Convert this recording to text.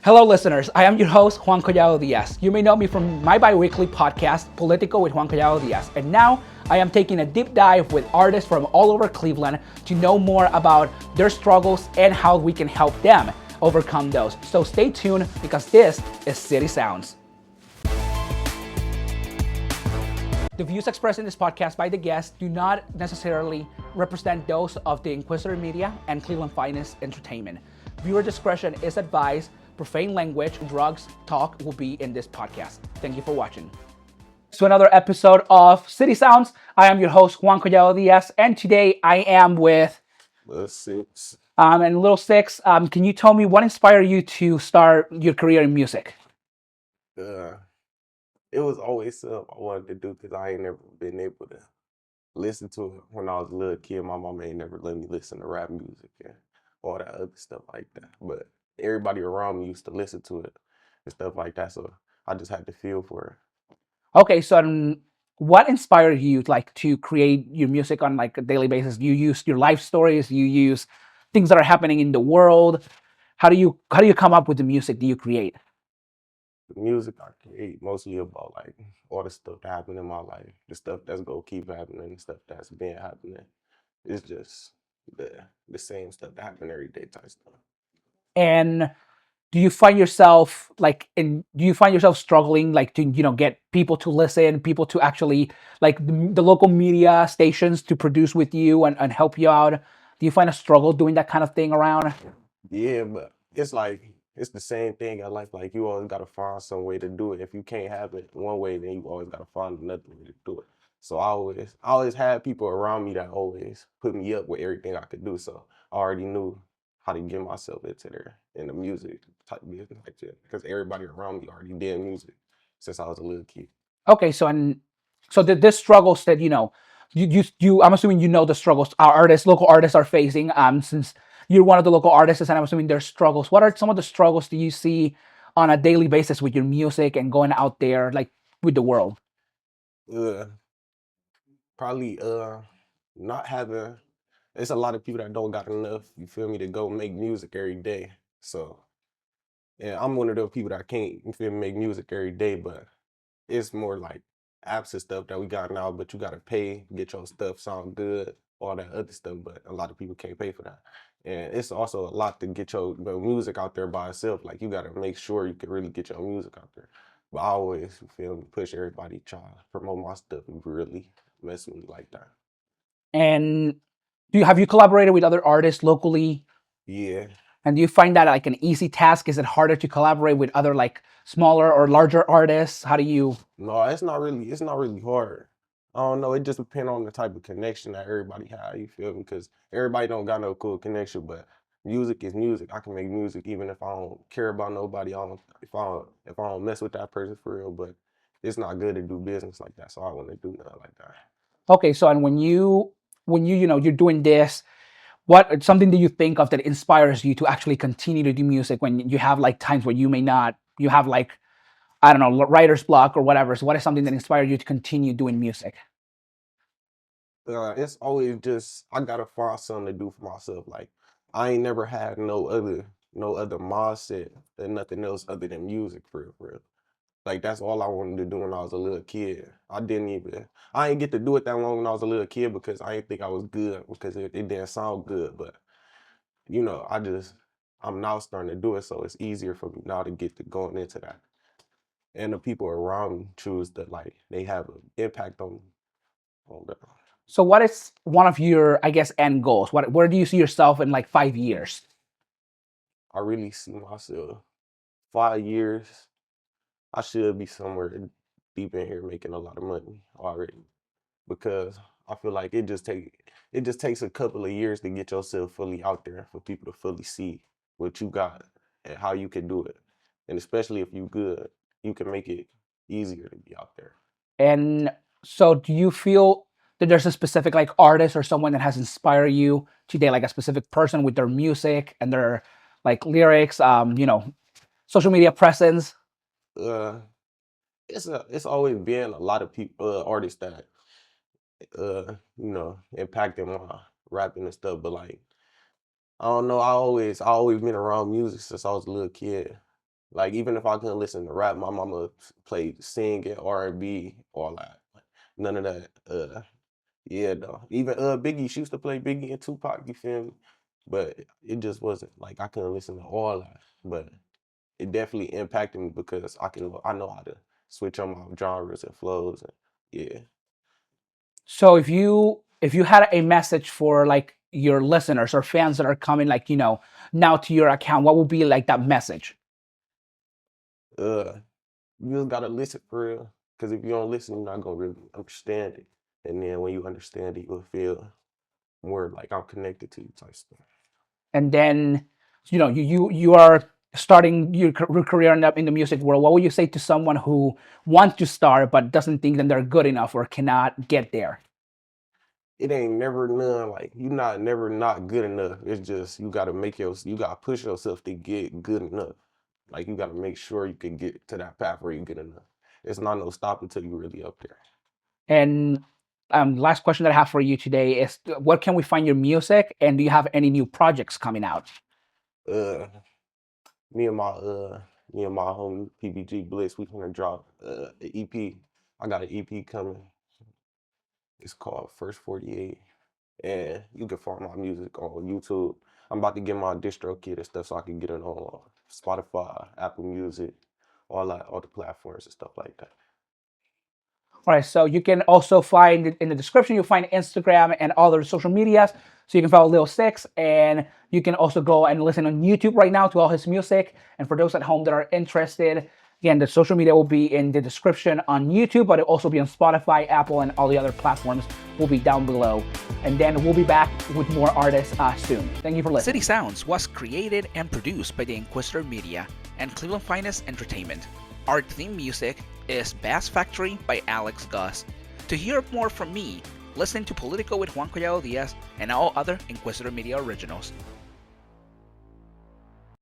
Hello, listeners. I am your host, Juan Collado Diaz. You may know me from my bi-weekly podcast, Politico with Juan Collado Diaz. And now I am taking a deep dive with artists from all over Cleveland to know more about their struggles and how we can help them overcome those. So stay tuned because this is City Sounds. The views expressed in this podcast by the guests do not necessarily represent those of the Inquisitor Media and Cleveland Finest Entertainment. Viewer discretion is advised. Profane language, drugs, talk will be in this podcast. Thank you for watching. So another episode of City Sounds. I am your host, Juan Collado Diaz, and today I am with Lil Six. and Little Six. Can you tell me what inspired you to start your career in music? It was always something I wanted to do because I ain't never been able to listen to it when I was a little kid. My mama ain't never let me listen to rap music and all that other stuff like that. But everybody around me used to listen to it and stuff like that. So I just had to feel for Okay, so what inspired you to create your music on a daily basis? You use your life stories, you use things that are happening in the world. How do you come up with the music that you create? the music I create mostly about like all the stuff that happened in my life, the stuff that's gonna keep happening, the stuff that's been happening. It's just the same stuff that happen every day type stuff. And do you find yourself struggling to get people to listen, people to actually the local media stations to produce with you and help you out? Do you find a struggle doing that kind of thing around? Yeah, but it's like it's the same thing in life. Like you always gotta find some way to do it. If you can't have it one way, then you always gotta find another way to do it. So I always had people around me that always put me up with everything I could do. So I already knew how to get myself into there in the music type business like that. Because everybody around me already did music since I was a little kid. Okay, so the struggles that I'm assuming the struggles our local artists are facing. Since you're one of the local artists, and I'm assuming there's struggles. What are some of the struggles do you see on a daily basis with your music and going out there with the world? Uh, Probably not having. It's a lot of people that don't got enough. You feel me to go make music every day. So. Yeah, I'm one of those people that can't you feel me, make music every day, but it's more like apps and stuff that we got now, but you gotta pay, get your stuff sound good, all that other stuff, but a lot of people can't pay for that. And it's also a lot to get your music out there by itself. Like you gotta make sure you can really get your music out there. But I always you feel me, push everybody, try to promote my stuff and really mess with me like that. And have you collaborated with other artists locally? Yeah. And do you find that an easy task? Is it harder to collaborate with other smaller or larger artists? How do you? No, it's not really hard. I don't know. It just depends on the type of connection that everybody have. You feel me? Because everybody don't got no cool connection, but music is music. I can make music even if I don't care about nobody. If I don't mess with that person for real. But it's not good to do business like that. So I want to do nothing like that. Okay, so and when you're doing this, what something do you think of that inspires you to actually continue to do music when you have times where you may not, you have I don't know, writer's block or whatever. So what is something that inspired you to continue doing music? It's always just I gotta find something to do for myself. Like I ain't never had no other mindset and nothing else other than music for real, for real. Like that's all I wanted to do when I was a little kid. I didn't get to do it that long when I was a little kid because I didn't think I was good because it didn't sound good. But I'm now starting to do it, so it's easier for me now to get to going into that. And the people around me choose that like they have an impact on that. So what is one of your, I guess, end goals? Where do you see yourself in 5 years? I really see myself 5 years. I should be somewhere deep in here making a lot of money already because I feel like it just takes a couple of years to get yourself fully out there for people to fully see what you got and how you can do it. And especially if you good, you can make it easier to be out there. And so do you feel that there's a specific artist or someone that has inspired you today, like a specific person with their music and their lyrics, social media presence? Uh, it's always been a lot of people artists that impacted my rapping and stuff, but like I don't know, I always been around music since I was a little kid. Like even if I couldn't listen to rap, my mama played singing, R&B, all that. None of that. Yeah, though. Even Biggie, she used to play Biggie and Tupac. You feel me? But it just wasn't like I couldn't listen to all that. But it definitely impacted me because I know how to switch on my genres and flows. And yeah. So if you had a message for like your listeners or fans that are coming like, now to your account, what would be like that message? Uh, you just gotta listen for real. Cause if you don't listen, you're not gonna really understand it. And then when you understand it, you'll feel more like I'm connected to you type stuff. And then, you are starting your career in the music world. What would you say to someone who wants to start but doesn't think that they're good enough or cannot get there? It ain't never none like you not never not good enough. It's just you gotta you gotta push yourself to get good enough. Like you gotta make sure you can get to that path where you get enough. It's not no stop until you really up there. And last question that I have for you today is, where can we find your music, and do you have any new projects coming out? Uh me and my me and my homie PBG Bliss, we gonna drop an EP. I got an EP coming. It's called First 48. And you can find my music on YouTube. I'm about to get my distro kit and stuff so I can get it on Spotify, Apple Music, all the platforms and stuff like that. All right, so you can also find in the description, you'll find Instagram and other social medias. So you can follow Lil Six, and you can also go and listen on YouTube right now to all his music. And for those at home that are interested, again, the social media will be in the description on YouTube, but it'll also be on Spotify, Apple, and all the other platforms will be down below. And then we'll be back with more artists soon. Thank you for listening. City Sounds was created and produced by the Inquisitor Media and Cleveland Finest Entertainment. Our theme music is Bass Factory by Alex Gus. To hear more from me, listen to Politico with Juan Collado Diaz and all other Inquisitor Media originals.